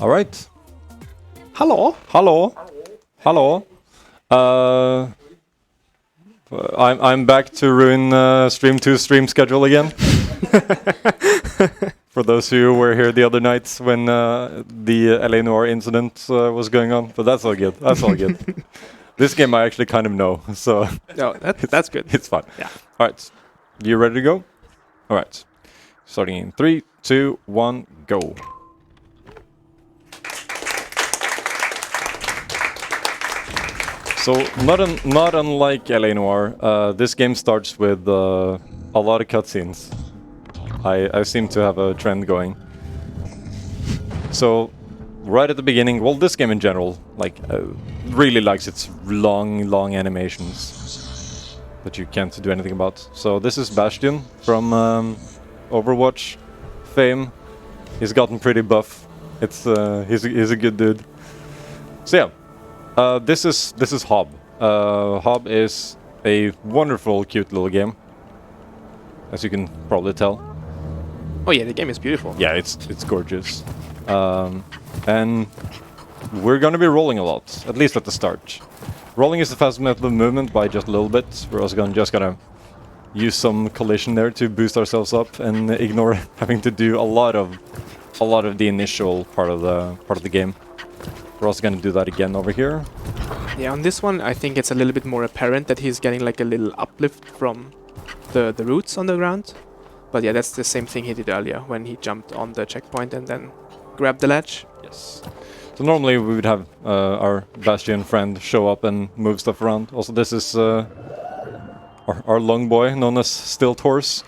All right. Hello. Hello. Hello. I'm back to ruin Stream 2's stream schedule again. For those who were here the other nights when the LA Noire incident was going on, but that's all good. That's all good. This game I actually kind of know, so No, that's good. it's fun. Yeah. All right, you ready to go? All right, starting in 3, 2, 1, go. So not unlike LA Noire, this game starts with a lot of cutscenes. I seem to have a trend going. So right at the beginning, well, this game in general, like, really likes its long animations that you can't do anything about. So this is Bastion from Overwatch fame. He's gotten pretty buff. He's a good dude. So yeah, this is Hob. Hob is a wonderful, cute little game, as you can probably tell. Oh yeah, the game is beautiful. Yeah, it's gorgeous. And we're gonna be rolling a lot, at least at the start. Rolling is the fastest method of movement by just a little bit. We're also gonna use some collision there to boost ourselves up and ignore having to do a lot of the initial part of the game. We're also gonna do that again over here. Yeah, on this one, I think it's a little bit more apparent that he's getting like a little uplift from the roots on the ground. But yeah, that's the same thing he did earlier when he jumped on the checkpoint and then grabbed the ledge. Yes. So normally we would have our Bastion friend show up and move stuff around. Also, this is our long boy, known as Stilt Horse.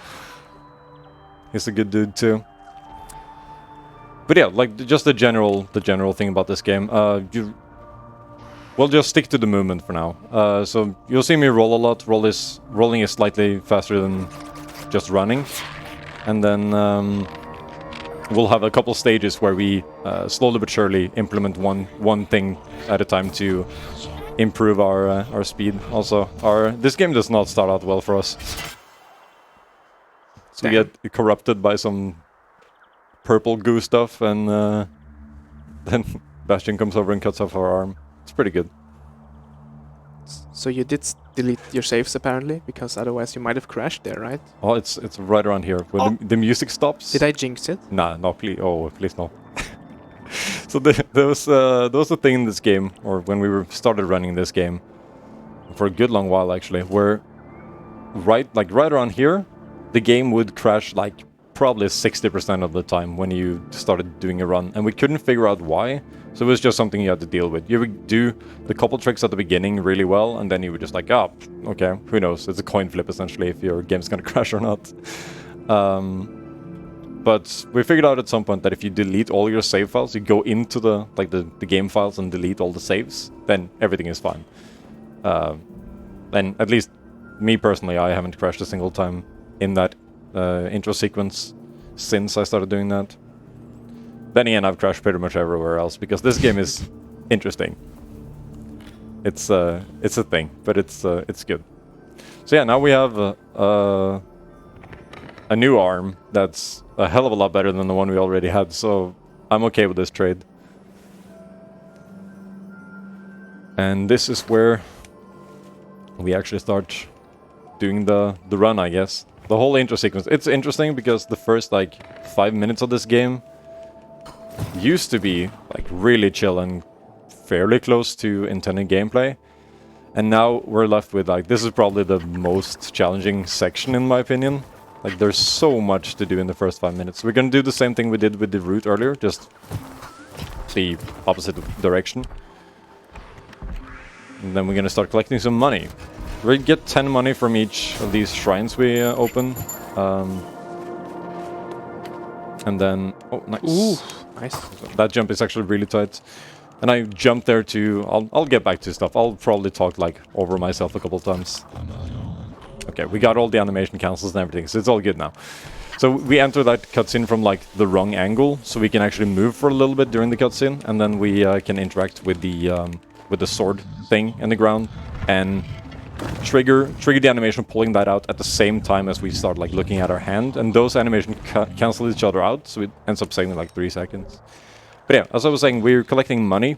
He's a good dude too. But yeah, like just the general thing about this game. We'll just stick to the movement for now. So you'll see me roll a lot. Rolling is slightly faster than just running, and then we'll have a couple stages where we slowly but surely implement one thing at a time to improve our speed. Also, this game does not start out well for us. So we get corrupted by some purple goo stuff, and then Bastion comes over and cuts off our arm. It's pretty good. So you did delete your saves apparently, because otherwise you might have crashed there, right? Oh, it's right around here. When the music stops. Did I jinx it? Nah, no, please. Oh, please no. So there was a thing in this game, or when we started running this game, for a good long while actually, where right around here, the game would crash like probably 60% of the time when you started doing a run, and we couldn't figure out why. So it was just something you had to deal with. You would do the couple tricks at the beginning really well, and then you would just like, oh, okay, who knows? It's a coin flip essentially if your game's gonna crash or not. But we figured out at some point that if you delete all your save files, you go into the game files and delete all the saves, then everything is fine. And at least me personally, I haven't crashed a single time in that intro sequence since I started doing that. Then again, I've crashed pretty much everywhere else because this game is interesting. It's a thing, but it's good. So yeah, now we have a new arm that's a hell of a lot better than the one we already had. So I'm okay with this trade. And this is where we actually start doing the run, I guess. The whole intro sequence. It's interesting because the first like 5 minutes of this game used to be like really chill and fairly close to intended gameplay, and now we're left with like, this is probably the most challenging section in my opinion. Like there's so much to do in the first 5 minutes. We're gonna do the same thing we did with the route earlier, just the opposite direction. And then we're gonna start collecting some money. We get 10 money from each of these shrines we open. And then, oh, nice. Ooh, nice. That jump is actually really tight. And I jumped there to, I'll get back to stuff. I'll probably talk like over myself a couple times. Okay, we got all the animation cancels and everything, so it's all good now. So we enter that cutscene from like the wrong angle, so we can actually move for a little bit during the cutscene, and then we can interact with the sword thing in the ground and trigger the animation pulling that out at the same time as we start like looking at our hand, and those animations cancel each other out, so it ends up saving like 3 seconds. But yeah, as I was saying, we're collecting money.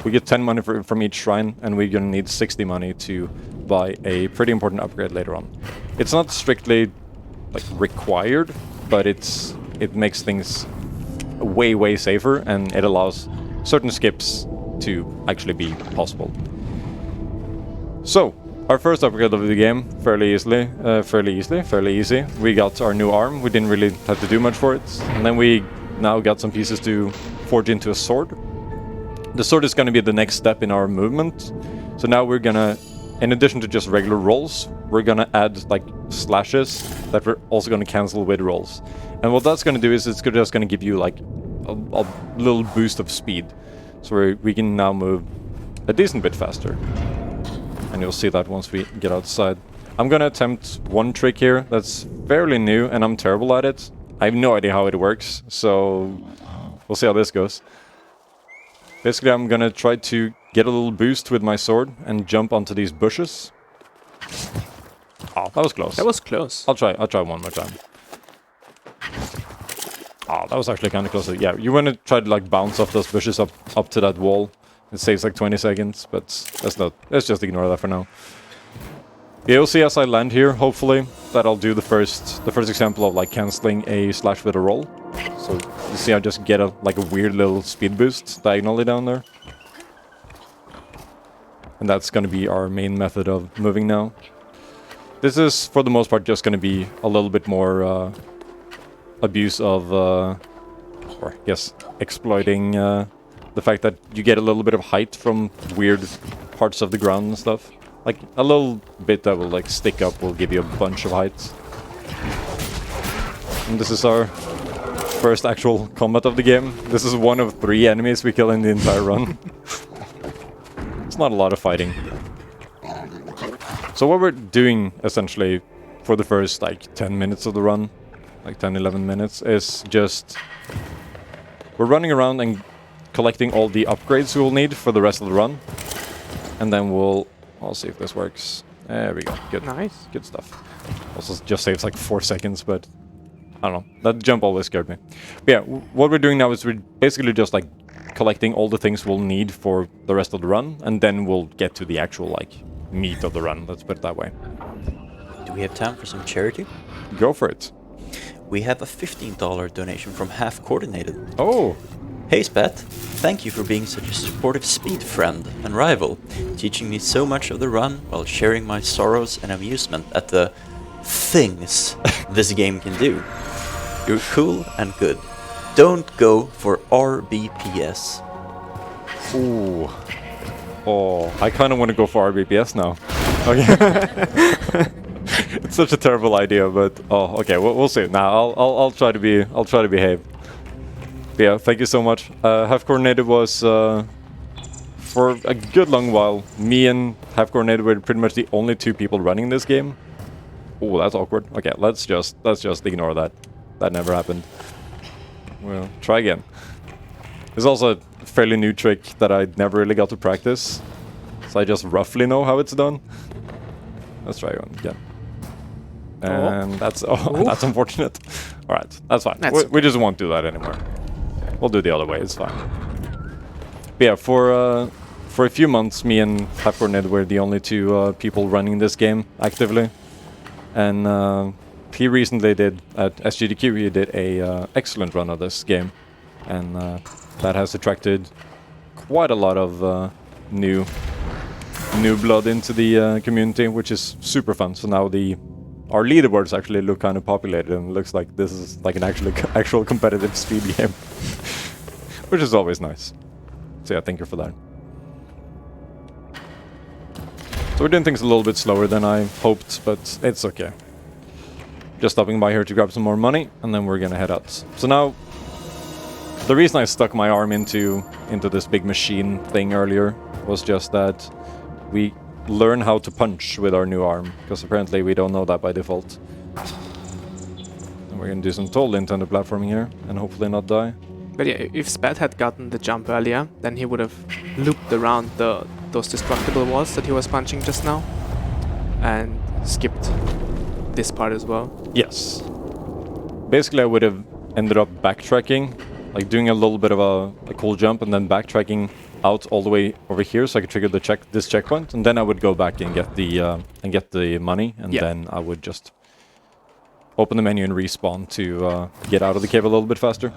We get 10 money from each shrine, and we're gonna need 60 money to buy a pretty important upgrade later on. It's not strictly like required, but it makes things way safer, and it allows certain skips to actually be possible. So, our first upgrade of the game, fairly easy. We got our new arm. We didn't really have to do much for it, and then we now got some pieces to forge into a sword. The sword is going to be the next step in our movement. So now we're gonna, in addition to just regular rolls, we're gonna add like slashes that we're also gonna cancel with rolls. And what that's gonna do is it's just gonna give you like a little boost of speed. So we can now move a decent bit faster. And you'll see that once we get outside. I'm gonna attempt one trick here that's fairly new, and I'm terrible at it. I have no idea how it works, so we'll see how this goes. Basically, I'm gonna try to get a little boost with my sword and jump onto these bushes. Oh, that was close. That was close. I'll try one more time. Oh, that was actually kind of close. Yeah, you want to try to like bounce off those bushes up to that wall. It saves like 20 seconds, but let's just ignore that for now. Yeah, you'll see as I land here, hopefully, that I'll do the first example of like cancelling a slash with a roll. So you see I just get a weird little speed boost diagonally down there. And that's going to be our main method of moving now. This is, for the most part, just going to be a little bit more abuse of, or I guess, exploiting the fact that you get a little bit of height from weird parts of the ground and stuff. Like, a little bit that will, like, stick up will give you a bunch of height. And this is our first actual combat of the game. This is one of 3 enemies we kill in the entire run. It's not a lot of fighting. So what we're doing, essentially, for the first, like, 10 minutes of the run, like 10, 11 minutes, is just... We're running around and collecting all the upgrades we will need for the rest of the run. And then I'll see if this works. There we go. Good. Nice. Good stuff. Also just saves like 4 seconds, but I don't know. That jump always scared me. But yeah, what we're doing now is we're basically just like collecting all the things we'll need for the rest of the run, and then we'll get to the actual like meat of the run. Let's put it that way. Do we have time for some charity? Go for it. We have a $15 donation from Half Coordinated. Oh! Hey Spat, thank you for being such a supportive speed friend and rival, teaching me so much of the run while sharing my sorrows and amusement at the things this game can do. You're cool and good. Don't go for RBPS. Ooh. Oh, I kind of want to go for RBPS now. Okay. It's such a terrible idea, but oh, okay. We'll see. Now I'll try to behave. But yeah, thank you so much. Half Coordinated was for a good long while. Me and Half Coordinated were pretty much the only 2 people running this game. Oh, that's awkward. Okay, let's just ignore that. That never happened. Well, try again. There's also a fairly new trick that I never really got to practice, so I just roughly know how it's done. Let's try one again. And that's that's unfortunate. All right, that's fine. We just won't do that anymore. We'll do the other way. It's fine. But yeah, for a few months, me and Half Coordinated were the only 2 people running this game actively, and he recently did at SGDQ. He did a excellent run of this game, and that has attracted quite a lot of new blood into the community, which is super fun. So now our leaderboards actually look kind of populated, and it looks like this is like an actual competitive speed game, which is always nice. So yeah, thank you for that. So we're doing things a little bit slower than I hoped, but it's okay. Just stopping by here to grab some more money, and then we're gonna head out. So now, the reason I stuck my arm into this big machine thing earlier was just that we learn how to punch with our new arm, because apparently we don't know that by default. And we're gonna do some totally intended platforming here, and hopefully not die. But yeah, if Spat had gotten the jump earlier, then he would have looped around those destructible walls that he was punching just now, and skipped this part as well. Yes. Basically, I would have ended up backtracking, like doing a little bit of a cool jump and then backtracking out all the way over here so I could trigger this checkpoint, and then I would go back and get the money, and then I would just open the menu and respawn to get out of the cave a little bit faster.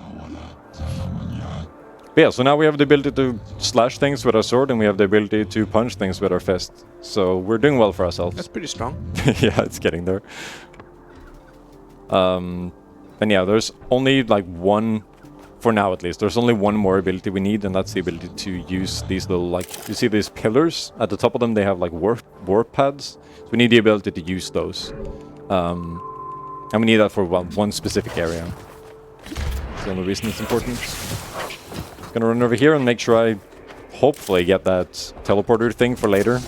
But yeah, so now we have the ability to slash things with our sword, and we have the ability to punch things with our fist. So we're doing well for ourselves. That's pretty strong. Yeah, it's getting there. And yeah, there's only like one, for now at least, there's only one more ability we need, and that's the ability to use these little, like, you see these pillars? At the top of them they have like warp pads. So we need the ability to use those. And we need that for one specific area. That's the only reason it's important. Gonna run over here and make sure I hopefully get that teleporter thing for later.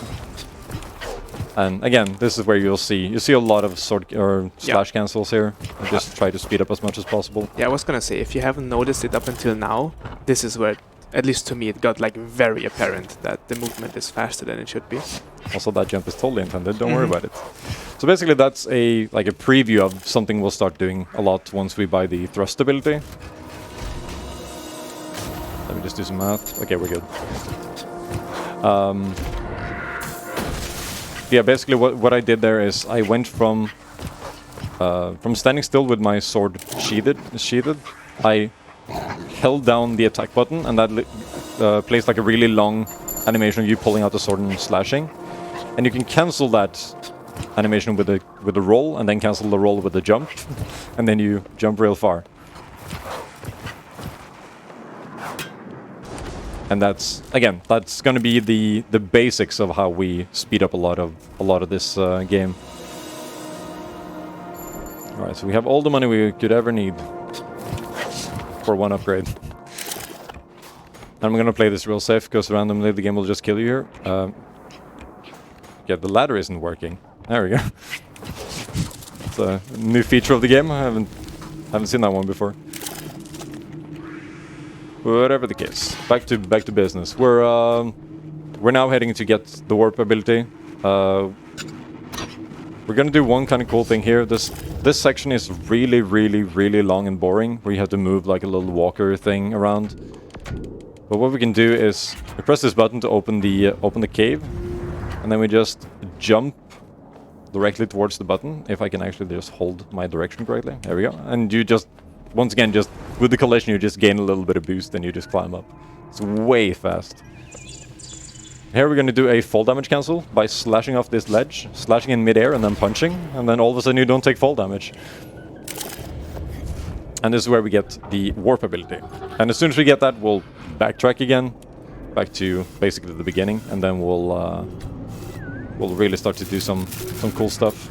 And again, this is where you see a lot of slash cancels here. I just try to speed up as much as possible. Yeah, I was gonna say, if you haven't noticed it up until now, this is where, at least to me, it got like very apparent that the movement is faster than it should be. Also, that jump is totally intended. Don't worry about it. So basically, that's a preview of something we'll start doing a lot once we buy the thrust ability. Let me just do some math. Okay, we're good. Yeah, basically what I did there is I went from standing still with my sword sheathed. I held down the attack button, and that plays like a really long animation of you pulling out the sword and slashing. And you can cancel that animation with the roll, and then cancel the roll with the jump, and then you jump real far. And that's going to be the basics of how we speed up a lot of this game. All right, so we have all the money we could ever need for one upgrade. I'm going to play this real safe because randomly the game will just kill you here. Yeah, the ladder isn't working. There we go. It's a new feature of the game. I haven't seen that one before. Whatever the case, back to business. We're now heading to get the warp ability. We're gonna do one kind of cool thing here. This section is really long and boring, where you have to move like a little walker thing around. But what we can do is we press this button to open the cave, and then we just jump directly towards the button. If I can actually just hold my direction correctly, there we go. And you just, once again, just with the collision, you just gain a little bit of boost and you just climb up. It's way fast. Here we're going to do a fall damage cancel by slashing off this ledge, slashing in midair and then punching, and then all of a sudden you don't take fall damage. And this is where we get the warp ability. And as soon as we get that, we'll backtrack again, back to basically the beginning, and then we'll really start to do some cool stuff.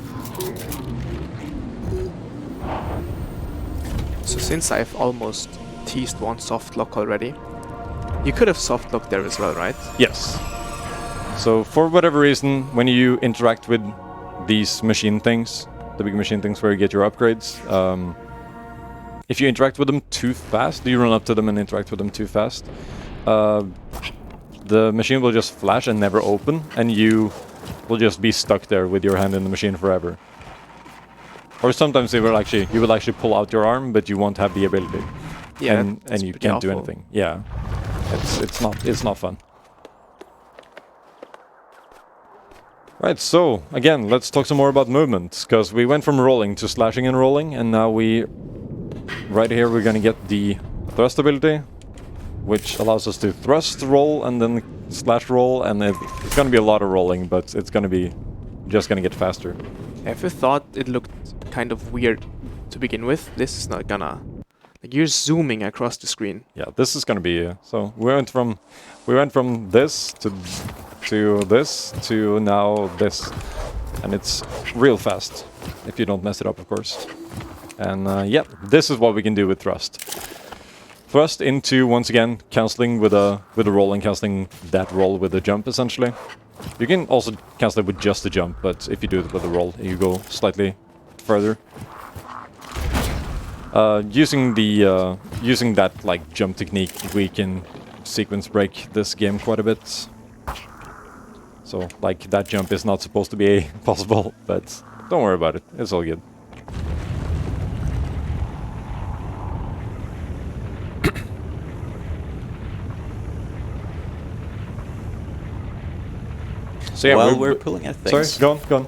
So since I've almost teased one soft lock already, you could have soft locked there as well, right? Yes. So for whatever reason, when you interact with these machine things, the big machine things where you get your upgrades, if you interact with them too fast, you run up to them and interact with them too fast, the machine will just flash and never open, and you will just be stuck there with your hand in the machine forever. Or sometimes you will actually pull out your arm, but you won't have the ability. Yeah, and you can't do anything. Yeah, it's not fun. Right, so again, let's talk some more about movement, because we went from rolling to slashing and rolling, and now right here we're gonna get the thrust ability, which allows us to thrust, roll, and then slash roll, and it's gonna be a lot of rolling, but it's gonna be just gonna get faster. Have you thought it looked kind of weird to begin with? This is not gonna, like, you're zooming across the screen. Yeah, this is gonna be so we went from this to this to now this, and it's real fast if you don't mess it up, of course. And yeah, this is what we can do with thrust. Thrust into, once again, canceling with a roll and canceling that roll with a jump, essentially. You can also cancel it with just a jump, but if you do it with a roll, you go slightly further. Using that like jump technique, we can sequence break this game quite a bit. So like that jump is not supposed to be possible, but don't worry about it. It's all good. So yeah, While we're pulling at things, sorry, go on.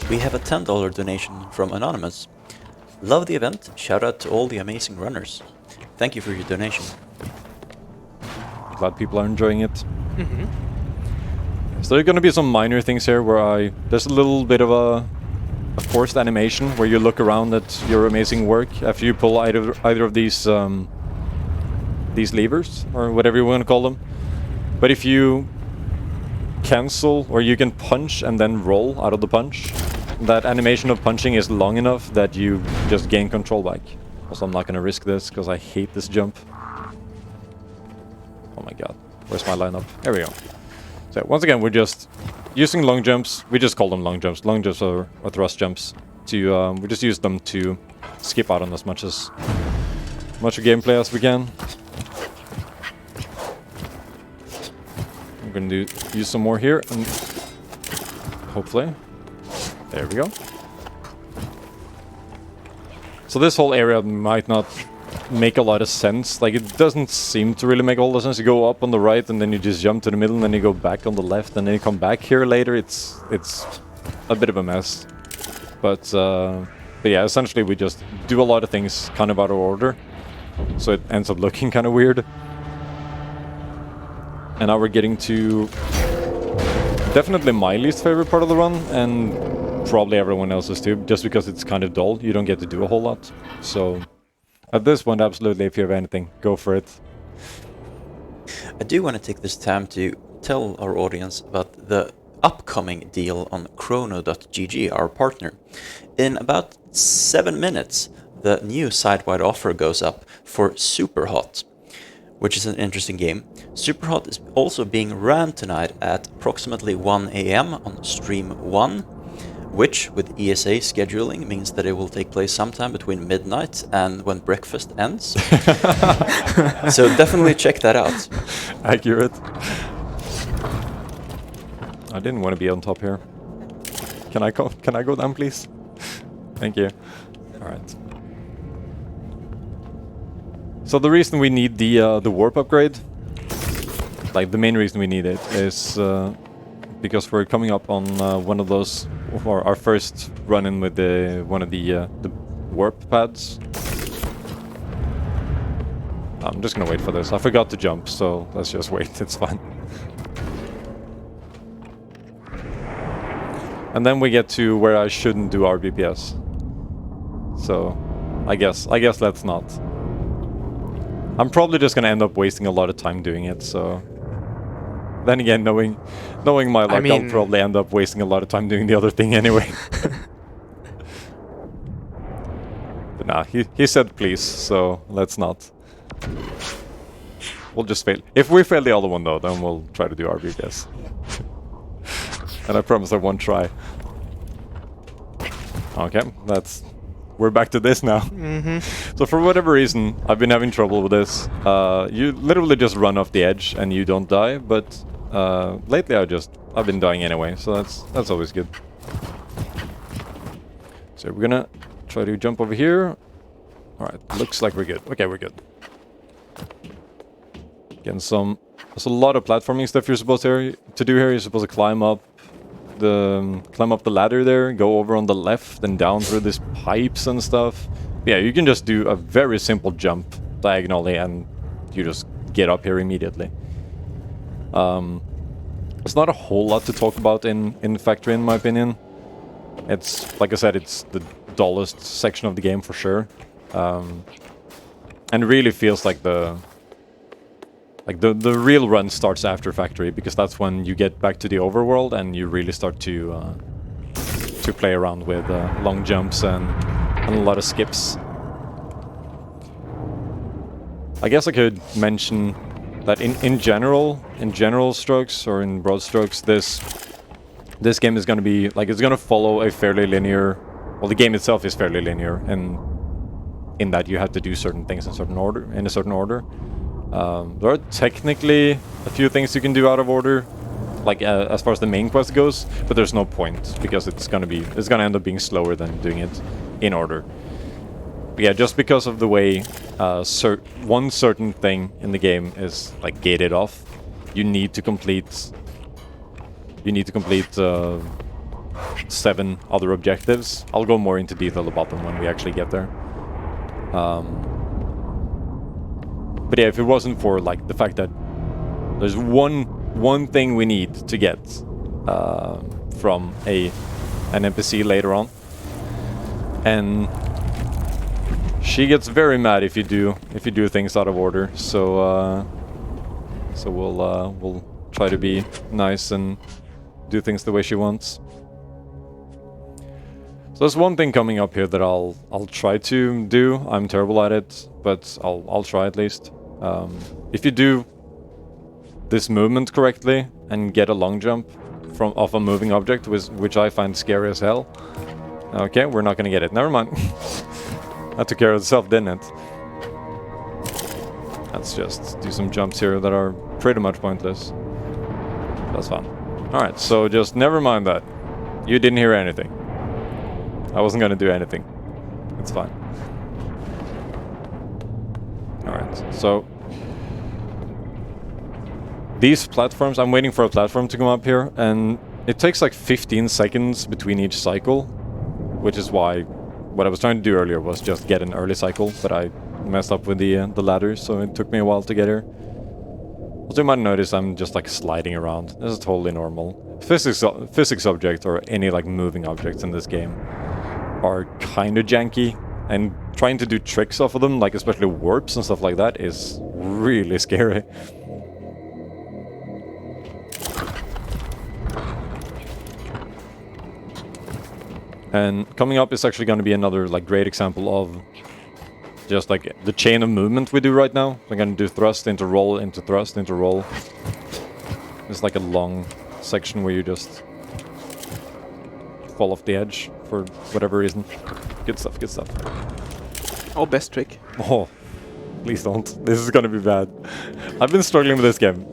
we have a $10 donation from Anonymous. Love the event. Shout out to all the amazing runners. Thank you for your donation. Glad people are enjoying it. So there are going to be some minor things here where there's a little bit of a forced animation where you look around at your amazing work after you pull either of these levers or whatever you want to call them. But if you cancel, or you can punch and then roll out of the punch, that animation of punching is long enough that you just gain control back. Also, I'm not going to risk this because I hate this jump. Oh my god, where's my lineup? There we go. So once again, we're just using long jumps. We just call them long jumps. Long jumps or thrust jumps. We just use them to skip out on as much gameplay as we can. I'm gonna use some more here, and hopefully, there we go. So this whole area might not make a lot of sense. Like, it doesn't seem to really make all the sense. You go up on the right, and then you just jump to the middle, and then you go back on the left, and then you come back here later. It's a bit of a mess. But yeah, essentially we just do a lot of things kind of out of order, so it ends up looking kind of weird. And now we're getting to definitely my least favorite part of the run, and probably everyone else's too, just because it's kind of dull. You don't get to do a whole lot. So at this point, absolutely, if you have anything, go for it. I do want to take this time to tell our audience about the upcoming deal on Chrono.gg, our partner. In about 7 minutes, the new site-wide offer goes up for Superhot, which is an interesting game. Superhot is also being ran tonight at approximately 1 AM on Stream 1, which, with ESA scheduling, means that it will take place sometime between midnight and when breakfast ends. So definitely check that out. Accurate. I didn't want to be on top here. Can I go down, please? Thank you. All right. So the reason we need the warp upgrade, like the main reason we need it, is because we're coming up on one of those, or our first run-in with one of the warp pads. I'm just gonna wait for this. I forgot to jump, so let's just wait. It's fine. And then we get to where I shouldn't do RBPS. So I guess let's not. I'm probably just gonna end up wasting a lot of time doing it, so... Then again, knowing my luck, I'll probably end up wasting a lot of time doing the other thing anyway. But nah, he said please, so let's not. We'll just fail. If we fail the other one though, then we'll try to do RBPS. And I promise I won't try. Okay, we're back to this now. So for whatever reason, I've been having trouble with this. You literally just run off the edge and you don't die, but lately I've been dying anyway, so that's always good. So we're gonna try to jump over here. Alright, looks like we're good. Okay, we're good. Again, there's a lot of platforming stuff you're supposed to do here. You're supposed to climb up the ladder there, go over on the left and down through these pipes and stuff. Yeah, you can just do a very simple jump diagonally and you just get up here immediately. It's not a whole lot to talk about in Factory, in my opinion. It's, like I said, it's the dullest section of the game for sure. And really feels like the real run starts after Factory, because that's when you get back to the overworld and you really start to play around with long jumps and a lot of skips. I guess I could mention that in general strokes, or in broad strokes, this game is going to be like, it's going to follow a fairly linear. Well, the game itself is fairly linear, and in that you have to do certain things in a certain order. There are technically a few things you can do out of order, like as far as the main quest goes, but there's no point because it's gonna end up being slower than doing it in order. But yeah, just because of the way one certain thing in the game is like gated off, you need to complete you need to complete 7 other objectives. I'll go more into detail about them when we actually get there. But yeah, if it wasn't for like the fact that there's one thing we need to get from an NPC later on, and she gets very mad if you do things out of order. So we'll try to be nice and do things the way she wants. So there's one thing coming up here that I'll try to do. I'm terrible at it, but I'll try at least. If you do this movement correctly and get a long jump off a moving object, which I find scary as hell. Okay, we're not gonna get it. Never mind. That took care of itself, didn't it? Let's just do some jumps here that are pretty much pointless. That's fun. Alright, so just never mind that. You didn't hear anything. I wasn't gonna do anything. It's fine. Alright, so these platforms, I'm waiting for a platform to come up here, and it takes like 15 seconds between each cycle, which is why what I was trying to do earlier was just get an early cycle, but I messed up with the ladder, so it took me a while to get here. Also, you might notice I'm just like sliding around. This is totally normal. Physics objects or any like moving objects in this game are kind of janky, and trying to do tricks off of them, like especially warps and stuff like that, is really scary. And coming up is actually going to be another like great example of just like the chain of movement we do right now. We're going to do thrust into roll into thrust into roll. It's like a long section where you just fall off the edge for whatever reason. Good stuff, good stuff. Oh, best trick. Oh, please don't. This is going to be bad. I've been struggling with this game.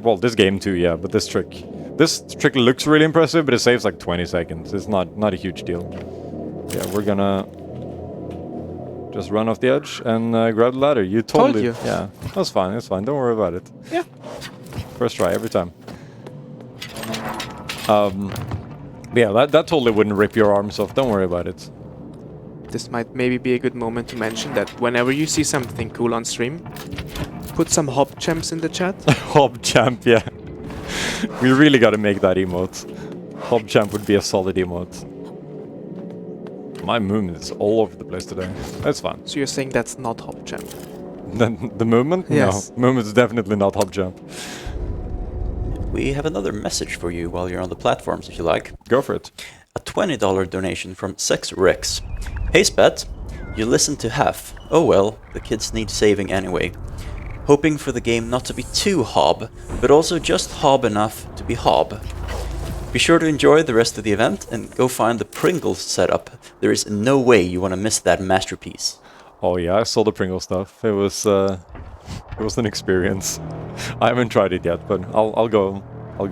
Well, this game too, yeah, but this trick. This trick looks really impressive, but it saves like 20 seconds. It's not a huge deal. Yeah, we're gonna just run off the edge and grab the ladder. You Told totally... you. Yeah, that's fine, it's fine. Don't worry about it. Yeah. First try, every time. Yeah, that totally wouldn't rip your arms off. Don't worry about it. This might maybe be a good moment to mention that whenever you see something cool on stream, put some hop champs in the chat. Hob champ, yeah. We really gotta make that emote. Hob champ would be a solid emote. My movement is all over the place today. That's fine. So you're saying that's not hop champ? The movement? Yes. No, movement is definitely not hob champ. We have another message for you while you're on the platforms, if you like. Go for it. A $20 donation from Sex Rex. Hey Spat, you listened to half. Oh well, the kids need saving anyway. Hoping for the game not to be too hob, but also just hob enough to be hob. Be sure to enjoy the rest of the event and go find the Pringles setup. There is no way you want to miss that masterpiece. Oh yeah, I saw the Pringle stuff. It was an experience. I haven't tried it yet, but I'll go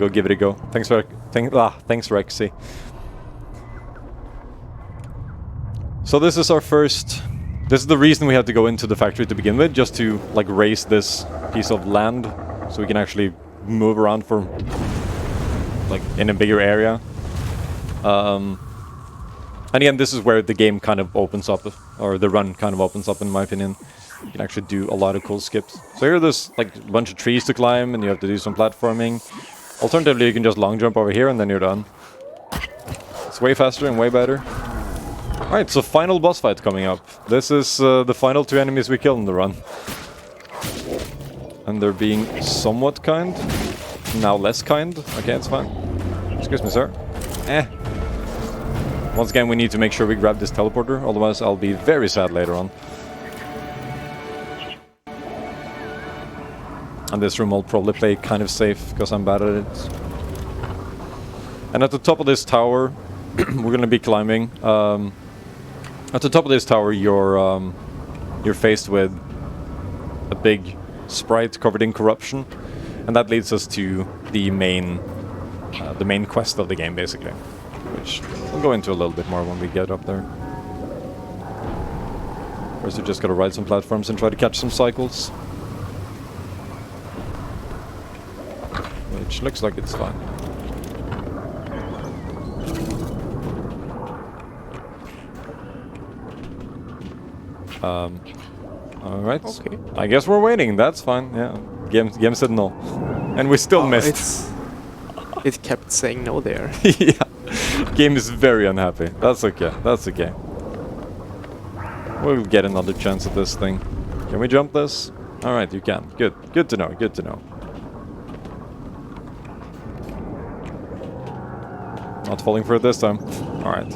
give it a go. Thanks Rexy. So this is our first. This is the reason we had to go into the factory to begin with, just to like raise this piece of land, so we can actually move around for like in a bigger area. And again, this is where the game kind of opens up, or the run kind of opens up, in my opinion. You can actually do a lot of cool skips. So here there's like a bunch of trees to climb, and you have to do some platforming. Alternatively, you can just long jump over here, and then you're done. It's way faster and way better. Alright, so final boss fight coming up. This is the final 2 enemies we kill in the run. And they're being somewhat kind. Now less kind. Okay, it's fine. Excuse me, sir. Once again, we need to make sure we grab this teleporter, otherwise I'll be very sad later on. And this room I'll probably play kind of safe, because I'm bad at it. And at the top of this tower, we're gonna be climbing. At the top of this tower, you're faced with a big sprite covered in corruption, and that leads us to the main quest of the game, basically, which we'll go into a little bit more when we get up there. First, we just gotta ride some platforms and try to catch some cycles, which looks like it's fine. Alright. Okay. I guess we're waiting. That's fine. Yeah. Game said no. And we still missed. It kept saying no there. Yeah. Game is very unhappy. That's okay. That's okay. We'll get another chance at this thing. Can we jump this? Alright, you can. Good. Good to know. Good to know. Not falling for it this time. Alright.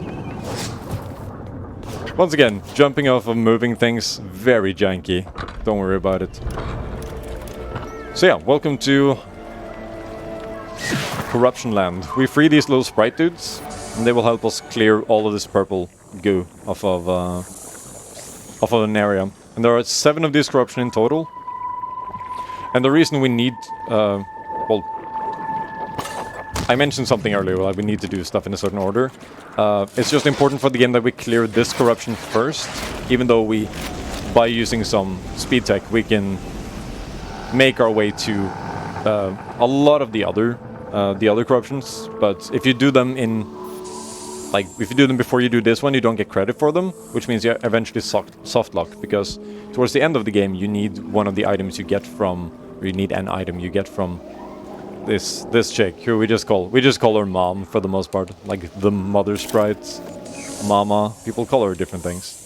Once again, jumping off of moving things, very janky. Don't worry about it. So yeah, welcome to Corruption Land. We free these little sprite dudes, and they will help us clear all of this purple goo off of an area. And there are 7 of these corruption in total. And the reason we need, well, I mentioned something earlier, like we need to do stuff in a certain order. It's just important for the game that we clear this corruption first, even though we, by using some speed tech, we can make our way to a lot of the other corruptions. But if you do them in, like, if you do them before you do this one, you don't get credit for them, which means you eventually soft lock, because towards the end of the game, you need one of the items you get from, or you need an item you get from this chick, who we just call her Mom for the most part, like the mother sprite, Mama. People call her different things.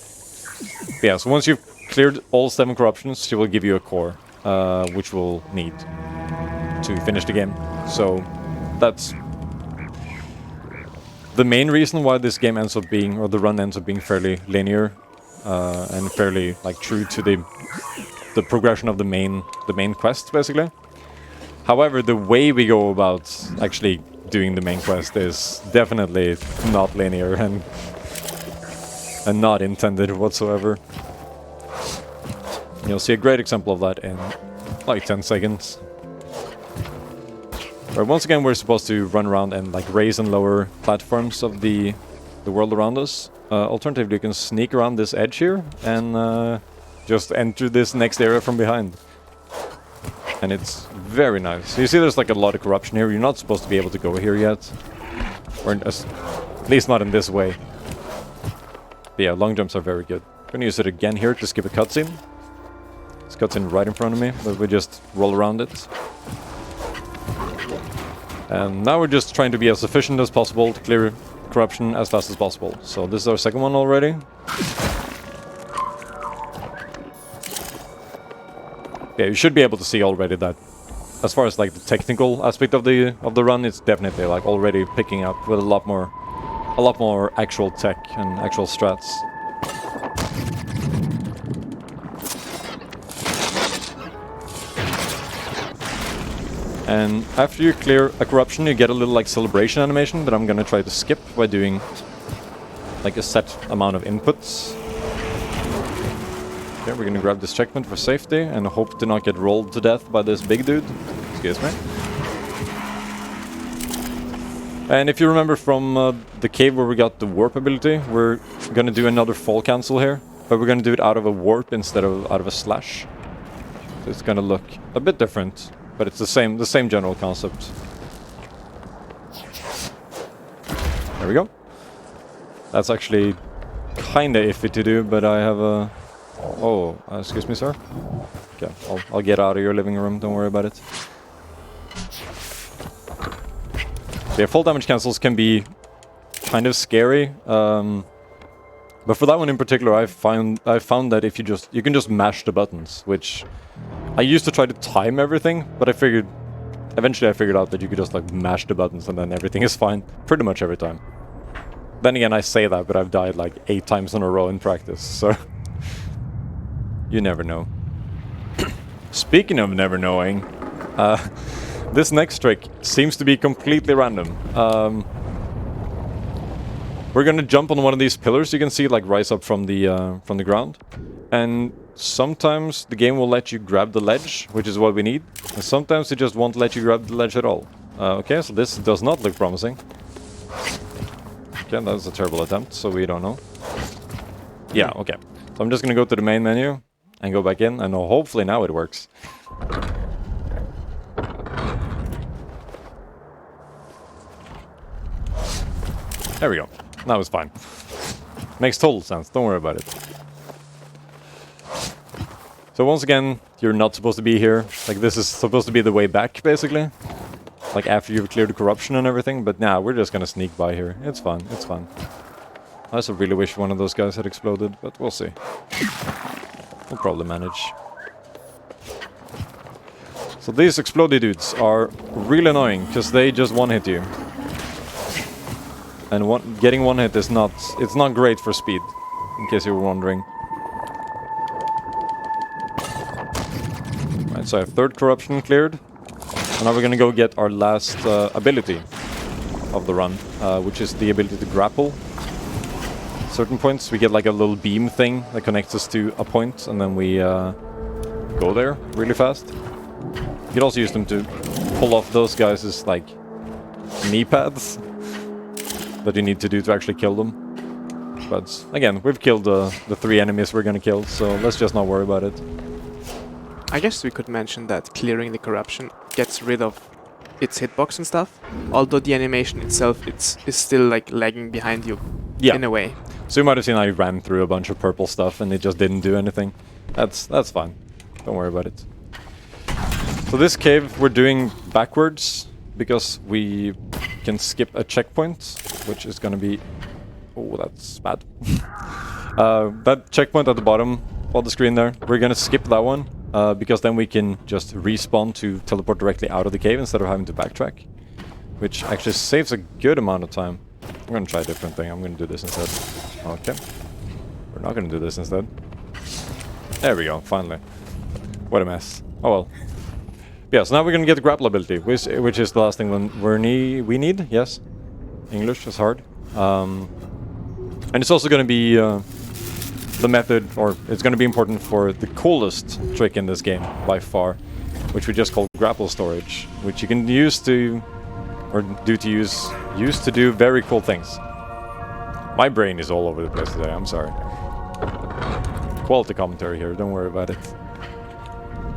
But yeah, so once you've cleared all 7 corruptions, she will give you a core, which we'll need to finish the game. So that's the main reason why this game ends up being, or the run ends up being fairly linear and fairly like true to the progression of the main quest, basically. However, the way we go about actually doing the main quest is definitely not linear and not intended whatsoever. You'll see a great example of that in like 10 seconds. But once again, we're supposed to run around and like raise and lower platforms of the world around us. Alternatively, you can sneak around this edge here and just enter this next area from behind. And it's very nice. You see there's like a lot of corruption here. You're not supposed to be able to go here yet. Or at least not in this way. But yeah, long jumps are very good. I'm gonna use it again here to skip a cutscene. This cutscene right in front of me, but we just roll around it. And now we're just trying to be as efficient as possible to clear corruption as fast as possible. So this is our second one already. Yeah, you should be able to see already that, as far as like the technical aspect of the run, it's definitely like already picking up with a lot more actual tech and actual strats. And after you clear a corruption, you get a little like celebration animation that I'm gonna try to skip by doing like a set amount of inputs. Okay, we're gonna grab this checkpoint for safety and hope to not get rolled to death by this big dude. Excuse me. And if you remember from the cave where we got the warp ability, we're gonna do another fall cancel here, but we're gonna do it out of a warp instead of out of a slash. So it's gonna look a bit different, but it's the same general concept. There we go. That's actually kinda iffy to do, but I have a... Oh, excuse me, sir. Okay, I'll get out of your living room. Don't worry about it. Yeah, full damage cancels can be kind of scary. But for that one in particular, I found that if you can just mash the buttons, which I used to try to time everything, but eventually I figured out that you could just like mash the buttons and then everything is fine pretty much every time. Then again, I say that, but I've died like 8 times in a row in practice, so you never know. Speaking of never knowing, this next trick seems to be completely random. We're gonna jump on one of these pillars you can see like rise up from the ground, and sometimes the game will let you grab the ledge, which is what we need, and sometimes it just won't let you grab the ledge at all. Okay, so this does not look promising. Okay, that was a terrible attempt, so we don't know. Yeah, okay. So I'm just gonna go to the main menu and go back in, and hopefully now it works. There we go. Now it's fine. Makes total sense, don't worry about it. So once again, you're not supposed to be here. Like, this is supposed to be the way back, basically. Like, after you've cleared the corruption and everything. But now we're just gonna sneak by here. It's fun, it's fun. I also really wish one of those guys had exploded, but we'll see. We'll probably manage. So these explodey dudes are really annoying, because they just one-hit you. And getting one hit is not... It's not great for speed, in case you were wondering. Right, so I have third corruption cleared. And now we're gonna go get our last ability of the run, which is the ability to grapple. Certain points, we get like a little beam thing that connects us to a point, and then we go there really fast. You can also use them to pull off those guys' like knee pads that you need to do to actually kill them. But again, we've killed the 3 enemies we're gonna kill, so let's just not worry about it. I guess we could mention that clearing the corruption gets rid of its hitbox and stuff, although the animation itself is still like lagging behind you in a way. So you might have seen I ran through a bunch of purple stuff and it just didn't do anything. That's fine. Don't worry about it. So this cave we're doing backwards because we can skip a checkpoint, which is gonna be... Oh, that's bad. That checkpoint at the bottom of the screen there, we're gonna skip that one. Because then we can just respawn to teleport directly out of the cave instead of having to backtrack. Which actually saves a good amount of time. I'm gonna try a different thing. I'm gonna do this instead. Okay. We're not gonna do this instead. There we go, finally. What a mess. Oh well. Yeah, so now we're gonna get the grapple ability, which is the last thing we need, yes. English is hard. And it's also gonna be... the method, or it's going to be important for the coolest trick in this game by far, which we just call grapple storage, which you can use to, or use to do very cool things. My brain is all over the place today, I'm sorry. Quality commentary here, don't worry about it.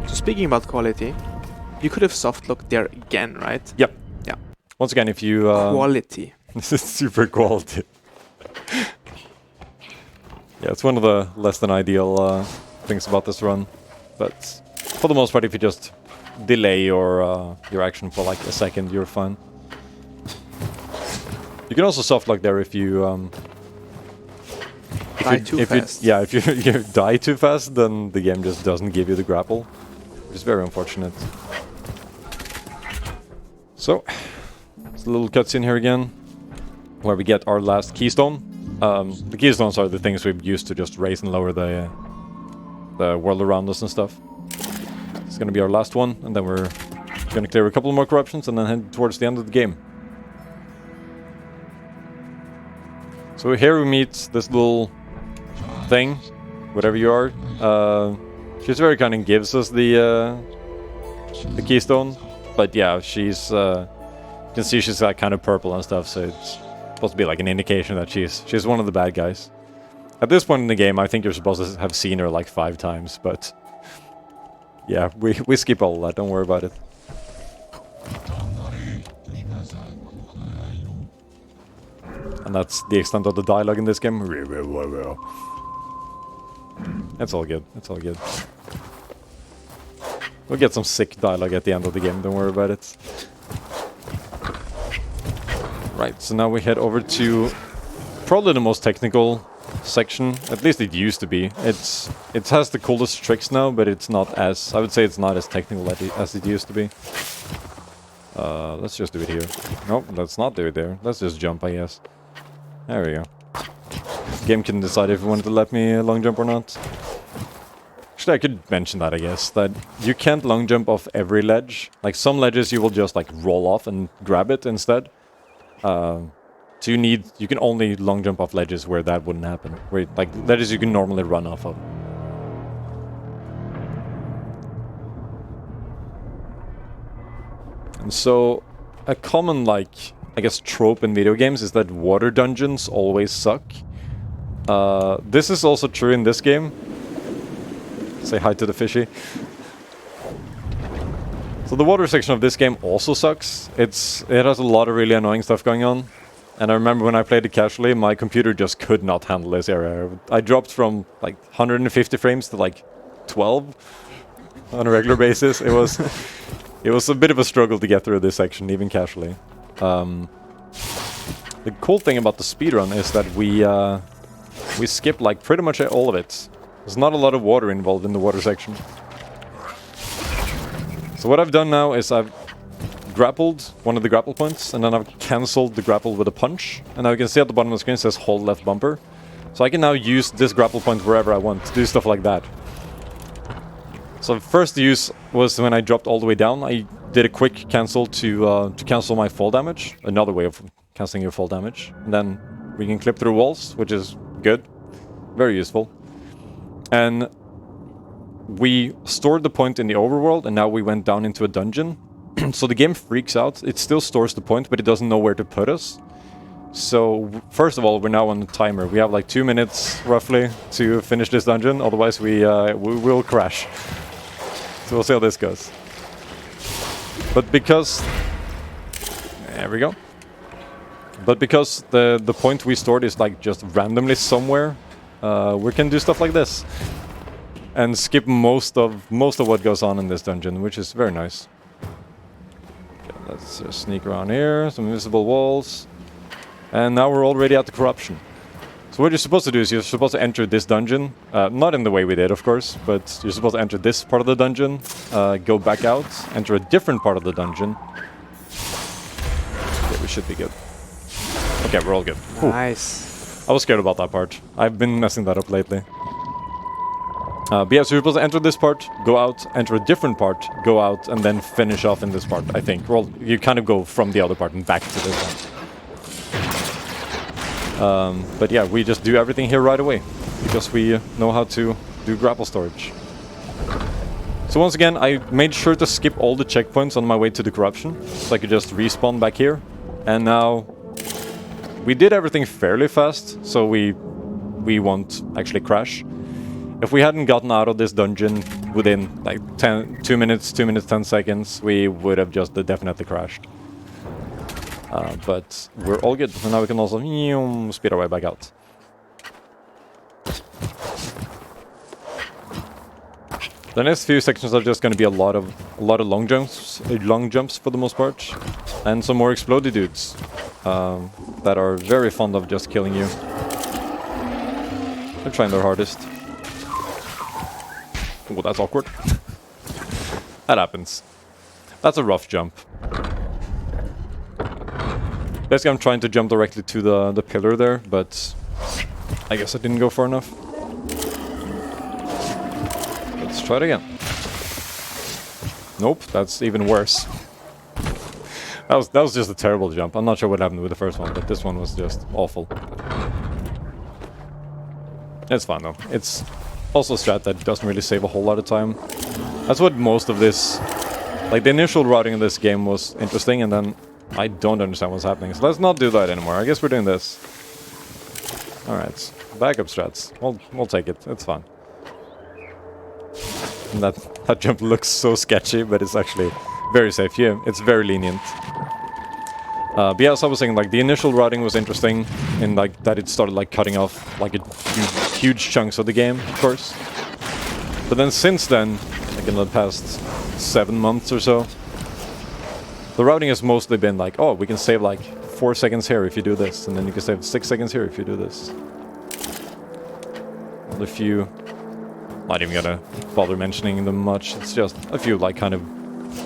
So speaking about quality, you could have soft looked there again, right? Yep. Yeah. Once again, if you... quality. This is super quality. Yeah, it's one of the less than ideal things about this run, but for the most part, if you just delay your action for like a second, you're fine. You can also softlock there if you die too fast. If you die too fast, then the game just doesn't give you the grapple, which is very unfortunate. So, it's a little cutscene here again, where we get our last keystone. The keystones are the things we've used to just raise and lower the world around us and stuff. It's gonna be our last one, and then we're gonna clear a couple more corruptions and then head towards the end of the game. So here we meet this little thing, whatever you are. She's very kind and gives us the keystone, but yeah, she's you can see she's like kind of purple and stuff, so it's supposed to be like an indication that she's one of the bad guys. At this point in the game, I think you're supposed to have seen her like 5 times, but yeah, we skip all that, don't worry about it. And that's the extent of the dialogue in this game. It's all good, it's all good. We'll get some sick dialogue at the end of the game, don't worry about it. Right, so now we head over to probably the most technical section. At least it used to be. It has the coolest tricks now, but it's not as... I would say it's not as technical as it used to be. Let's just do it here. Nope, let's not do it there. Let's just jump, I guess. There we go. The game can decide if it wanted to let me long jump or not. Actually, I could mention that, I guess, that you can't long jump off every ledge. Like, some ledges you will just, like, roll off and grab it instead. So you can only long jump off ledges where that wouldn't happen. Where, like, ledges you can normally run off of. And so, a common, like, I guess trope in video games is that water dungeons always suck. This is also true in this game. Say hi to the fishy. So the water section of this game also sucks. It has a lot of really annoying stuff going on. And I remember when I played it casually, my computer just could not handle this area. I dropped from like 150 frames to like 12 on a regular basis. It was a bit of a struggle to get through this section, even casually. The cool thing about the speedrun is that we skip like pretty much all of it. There's not a lot of water involved in the water section. So what I've done now is I've grappled one of the grapple points, and then I've cancelled the grapple with a punch. And now you can see at the bottom of the screen it says hold left bumper. So I can now use this grapple point wherever I want to do stuff like that. So first use was when I dropped all the way down. I did a quick cancel to cancel my fall damage. Another way of cancelling your fall damage. And then we can clip through walls, which is good. Very useful. And we stored the point in the overworld, and now we went down into a dungeon. So the game freaks out. It still stores the point, but it doesn't know where to put us. So first of all, we're now on the timer. We have like 2 minutes roughly to finish this dungeon. Otherwise, we will crash. So we'll see how this goes. But because there we go. But because the point we stored is like just randomly somewhere, we can do stuff like this and skip most of what goes on in this dungeon, which is very nice. Okay, let's just sneak around here. Some invisible walls. And now we're already at the corruption. So what you're supposed to do is you're supposed to enter this dungeon. Not in the way we did, of course, but you're supposed to enter this part of the dungeon, go back out, enter a different part of the dungeon. Okay, we should be good. Okay, we're all good. Nice. I was scared about that part. I've been messing that up lately. But yeah, so you're supposed to enter this part, go out, enter a different part, go out, and then finish off in this part, I think. Well, you kind of go from the other part and back to this one. But yeah, we just do everything here right away, because we know how to do grapple storage. So once again, I made sure to skip all the checkpoints on my way to the corruption, so I could just respawn back here. And now we did everything fairly fast, so we won't actually crash. If we hadn't gotten out of this dungeon within like 2 minutes, 10 seconds, we would have just definitely crashed. But we're all good, so now we can also speed our way back out. The next few sections are just going to be a lot of long jumps for the most part, and some more explodey dudes that are very fond of just killing you. They're trying their hardest. Oh, that's awkward. That happens. That's a rough jump. Basically, I'm trying to jump directly to the pillar there, but I guess I didn't go far enough. Let's try it again. Nope, that's even worse. That was just a terrible jump. I'm not sure what happened with the first one, but this one was just awful. It's fine though. It's also a strat that doesn't really save a whole lot of time. That's what most of this... Like, the initial routing of this game was interesting, and then I don't understand what's happening. So let's not do that anymore. I guess we're doing this. Alright. Backup strats. We'll take it. It's fine. And that jump looks so sketchy, but it's actually very safe. Yeah, it's very lenient. But yeah, as I was saying, like, the initial routing was interesting in, like, that it started, like, cutting off, like, huge chunks of the game, of course. But then since then, like, in the past 7 months or so, the routing has mostly been like, oh, we can save, like, 4 seconds here if you do this, and then you can save 6 seconds here if you do this. And a few... Not even gonna bother mentioning them much, it's just a few, like, kind of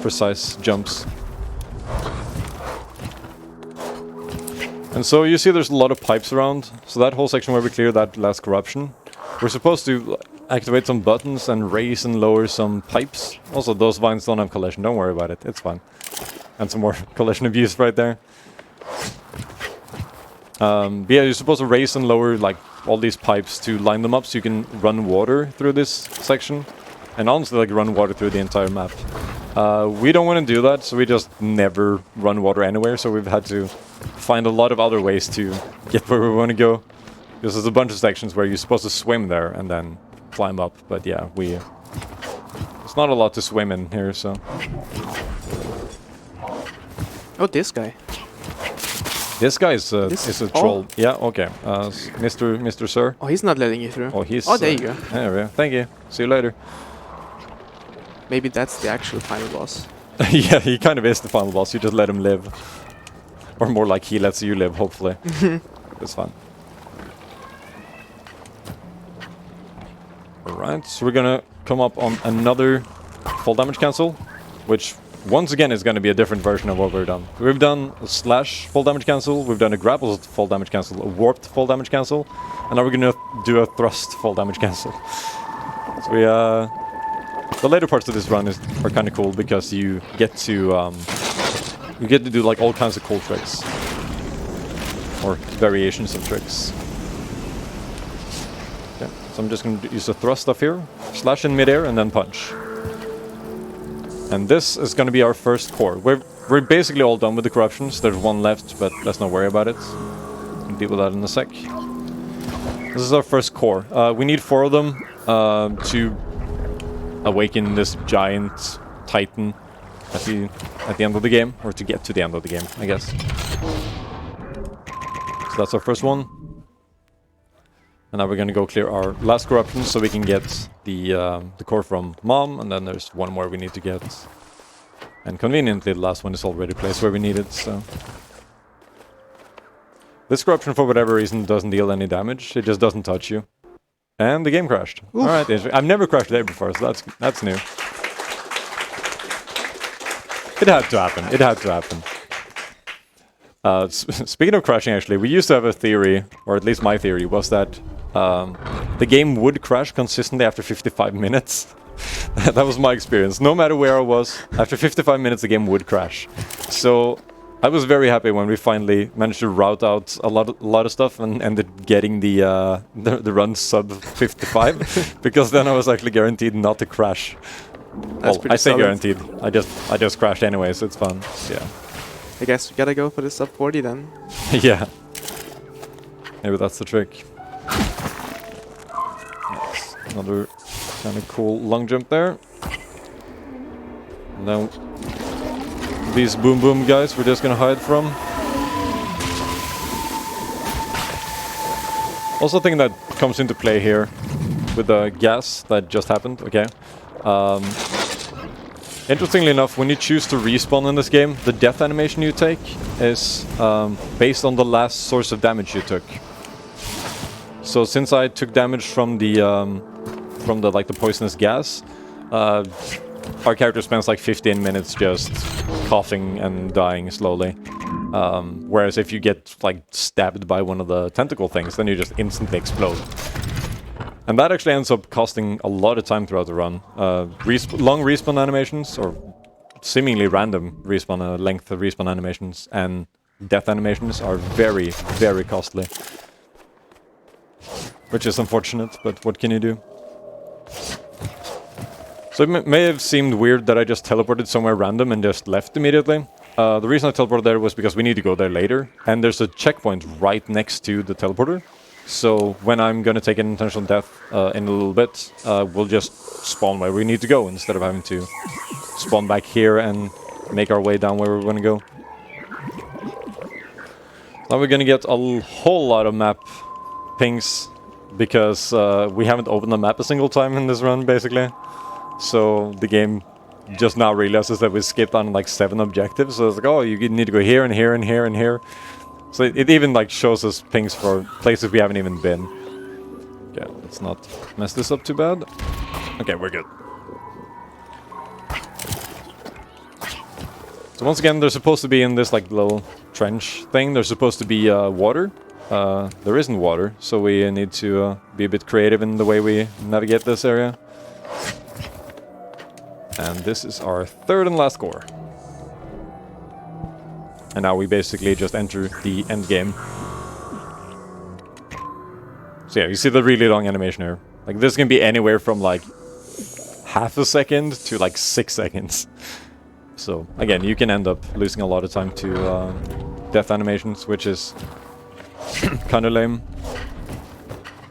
precise jumps. And so you see there's a lot of pipes around, so that whole section where we cleared that last corruption, we're supposed to activate some buttons and raise and lower some pipes. Also, those vines don't have collision, don't worry about it, it's fine. And some more collision abuse right there. But yeah, you're supposed to raise and lower, like, all these pipes to line them up so you can run water through this section. And honestly, like, run water through the entire map. We don't want to do that, so we just never run water anywhere, so we've had to find a lot of other ways to get where we want to go. Because there's a bunch of sections where you're supposed to swim there and then climb up, but yeah, there's not a lot to swim in here, so... Oh, this guy. This guy is a troll. Oh. Yeah, okay. Mr. Sir. Oh, he's not letting you through. Oh, he's... Oh, there you go. There we go. Thank you. See you later. Maybe that's the actual final boss. Yeah, he kind of is the final boss. You just let him live. Or more like he lets you live, hopefully. It's fun. Alright, so we're gonna come up on another full damage cancel, which once again is gonna be a different version of what we've done. We've done a slash full damage cancel, we've done a grapple full damage cancel, a warped full damage cancel, and now we're gonna do a thrust full damage cancel. So we, the later parts of this run are kind of cool because you get to do like all kinds of cool tricks. Or variations of tricks. Okay, so I'm just going to use the thrust stuff here, slash in midair, and then punch. And this is going to be our first core. We're basically all done with the corruptions. There's one left, but let's not worry about it. We'll deal with that in a sec. This is our first core. We need 4 of them to awaken this giant titan at the end of the game, or to get to the end of the game, I guess. So that's our first one. And now we're gonna go clear our last corruption so we can get the core from Mom, and then there's one more we need to get. And conveniently, the last one is already placed where we need it, so... This corruption, for whatever reason, doesn't deal any damage. It just doesn't touch you. And the game crashed. Alright, I've never crashed there before, so that's new. It had to happen. It had to happen. Speaking of crashing, actually, we used to have a theory, or at least my theory, was that the game would crash consistently after 55 minutes. That was my experience. No matter where I was, after 55 minutes the game would crash. So I was very happy when we finally managed to route out a lot of stuff and ended getting the run sub 55, because then I was actually guaranteed not to crash. That's well, I say solid. guaranteed. I just crashed anyway, so it's fun. Yeah. I guess we gotta go for the sub 40 then. Yeah. Maybe that's the trick. Nice. Another kind of cool long jump there. And then these boom boom guys we're just gonna hide from. Also, thing that comes into play here with the gas that just happened. Okay. Interestingly enough, when you choose to respawn in this game, the death animation you take is based on the last source of damage you took. So since I took damage from the poisonous gas, our character spends like 15 minutes just coughing and dying slowly. Whereas if you get like stabbed by one of the tentacle things, then you just instantly explode. And that actually ends up costing a lot of time throughout the run. Long respawn animations, or seemingly random respawn length of respawn animations, and death animations are very, very costly. Which is unfortunate, but what can you do? So it may have seemed weird that I just teleported somewhere random and just left immediately. The reason I teleported there was because we need to go there later, and there's a checkpoint right next to the teleporter. So when I'm gonna take an intentional death in a little bit, we'll just spawn where we need to go instead of having to spawn back here and make our way down where we're gonna go. Now we're gonna get a whole lot of map pings because we haven't opened the map a single time in this run, basically. So the game just now realizes that we skipped on like 7 objectives. So it's like, oh, you need to go here and here and here and here. So it even like shows us pings for places we haven't even been. Okay, let's not mess this up too bad. Okay, we're good. So once again, they're supposed to be in this like little trench thing. There's supposed to be water. There isn't water, so we need to be a bit creative in the way we navigate this area. And this is our 3rd and last core. And now we basically just enter the end game. So yeah, you see the really long animation here. Like this can be anywhere from like half a second to like 6 seconds. So again, you can end up losing a lot of time to death animations, which is kind of lame.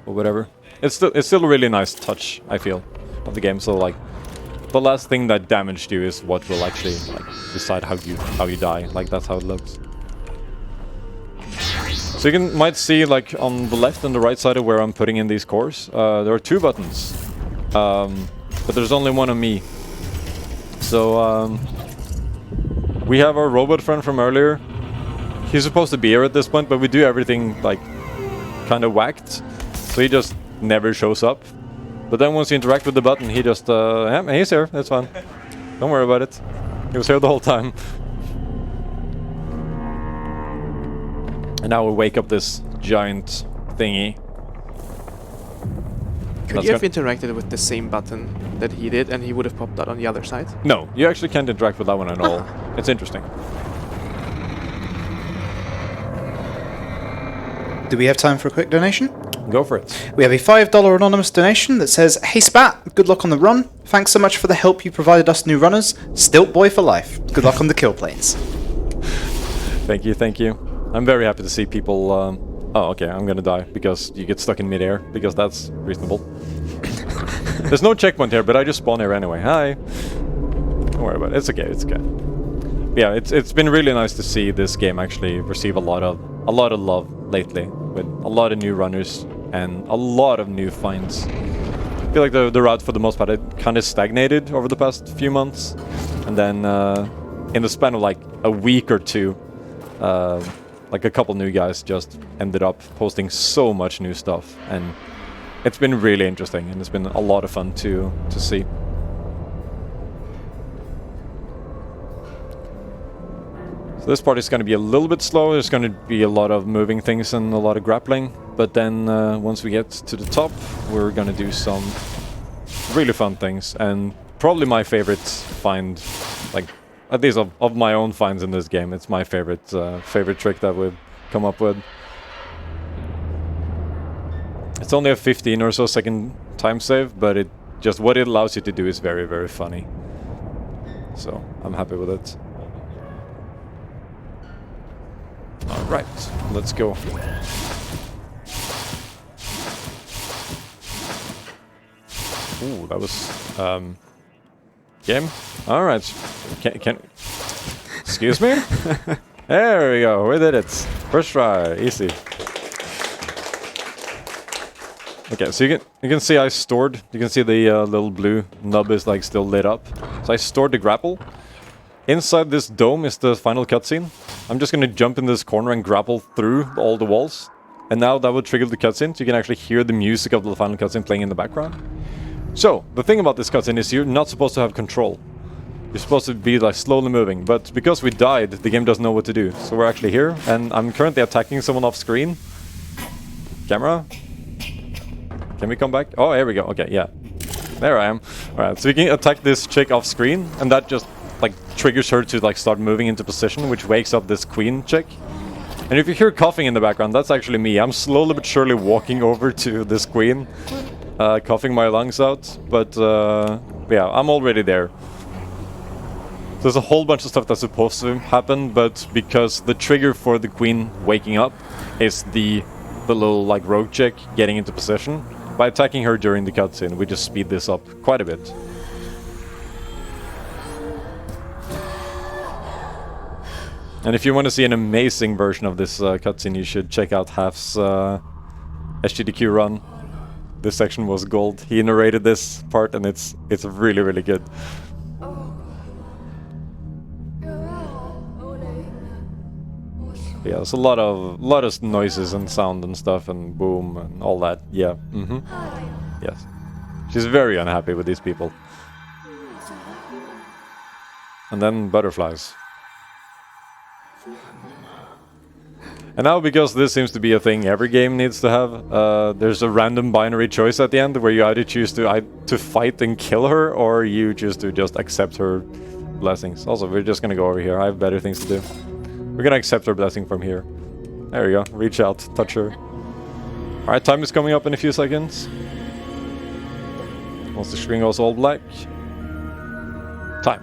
Or whatever. It's still a really nice touch, I feel, of the game. So like, the last thing that damaged you is what will actually like decide how you die. Like that's how it looks. So you might see like on the left and the right side of where I'm putting in these cores, there are 2 buttons, but there's only one on me. So we have our robot friend from earlier. He's supposed to be here at this point, but we do everything like kind of whacked, so he just never shows up. But then once you interact with the button, he just yeah, he's here. That's fine. Don't worry about it. He was here the whole time. And now we wake up this giant thingy. Could you have interacted with the same button that he did, and he would have popped out on the other side? No, you actually can't interact with that one at all. It's interesting. Do we have time for a quick donation? Go for it. We have a $5 anonymous donation that says, "Hey Spat, good luck on the run. Thanks so much for the help you provided us new runners. Stilt boy for life. Good luck on the kill planes." Thank you, thank you. I'm very happy to see people... oh, okay, I'm gonna die because you get stuck in midair, because that's reasonable. There's no checkpoint here, but I just spawn here anyway. Hi. Don't worry about it. It's okay, it's okay. Yeah, it's been really nice to see this game actually receive a lot of love lately, with a lot of new runners and a lot of new finds. I feel like the route for the most part it kind of stagnated over the past few months, and then in the span of like a week or two, like a couple new guys just ended up posting so much new stuff, and it's been really interesting, and it's been a lot of fun to see. So this part is going to be a little bit slow. There's going to be a lot of moving things and a lot of grappling, but then once we get to the top, we're going to do some really fun things, and probably my favorite find, like at least of my own finds in this game, it's my favorite trick that we've come up with. It's only a 15 or so second time save, but it just what it allows you to do is very, very funny. So I'm happy with it. Alright, let's go. Ooh, that was game? Alright. Can excuse me? There we go, we did it. First try, easy. Okay, so you can see I stored, you can see the little blue nub is like still lit up. So I stored the grapple. Inside this dome is the final cutscene. I'm just gonna jump in this corner and grapple through all the walls. And now that will trigger the cutscene, so you can actually hear the music of the final cutscene playing in the background. So, the thing about this cutscene is you're not supposed to have control. You're supposed to be like slowly moving, but because we died, the game doesn't know what to do. So we're actually here, and I'm currently attacking someone off screen. Camera? Can we come back? Oh, here we go. Okay, yeah. There I am. Alright, so we can attack this chick off screen, and that just like triggers her to like start moving into position, which wakes up this queen chick. And if you hear coughing in the background, that's actually me. I'm slowly but surely walking over to this queen, coughing my lungs out. But yeah, I'm already there. There's a whole bunch of stuff that's supposed to happen, but because the trigger for the queen waking up is the little like rogue chick getting into position, by attacking her during the cutscene, we just speed this up quite a bit. And if you want to see an amazing version of this cutscene, you should check out Half's SGDQ run. This section was gold. He narrated this part, and it's really, really good. Yeah, there's a lot of noises and sound and stuff and boom and all that. Yeah. Yes. She's very unhappy with these people. And then butterflies. And now, because this seems to be a thing every game needs to have, there's a random binary choice at the end where you either choose to fight and kill her, or you choose to just accept her blessings. Also, we're just gonna go over here. I have better things to do. We're gonna accept her blessing from here. There we go. Reach out, touch her. Alright, time is coming up in a few seconds. Once the screen goes all black. Time.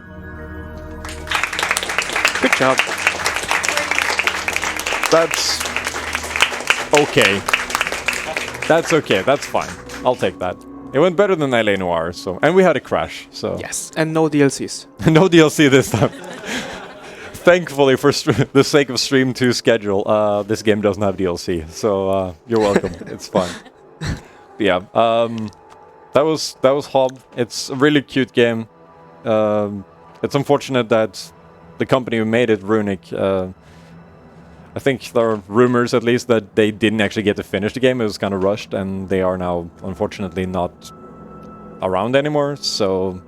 Good job. That's okay. That's okay. That's fine. I'll take that. It went better than LA Noire, so, and we had a crash, so Yes, and no DLCs. no DLC this time. Thankfully, for the sake of Stream 2 schedule, this game doesn't have DLC, so you're welcome. It's fine. But yeah, that was Hob. It's a really cute game. it's unfortunate that the company who made it, Runic, I think there are rumors at least that they didn't actually get to finish the game. It was kind of rushed, and they are now unfortunately not around anymore. So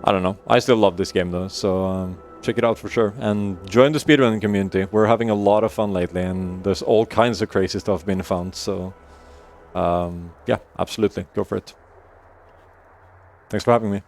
I don't know. I still love this game though, so check it out for sure. And join the speedrunning community. We're having a lot of fun lately, and there's all kinds of crazy stuff being found. So yeah, absolutely, go for it. Thanks for having me.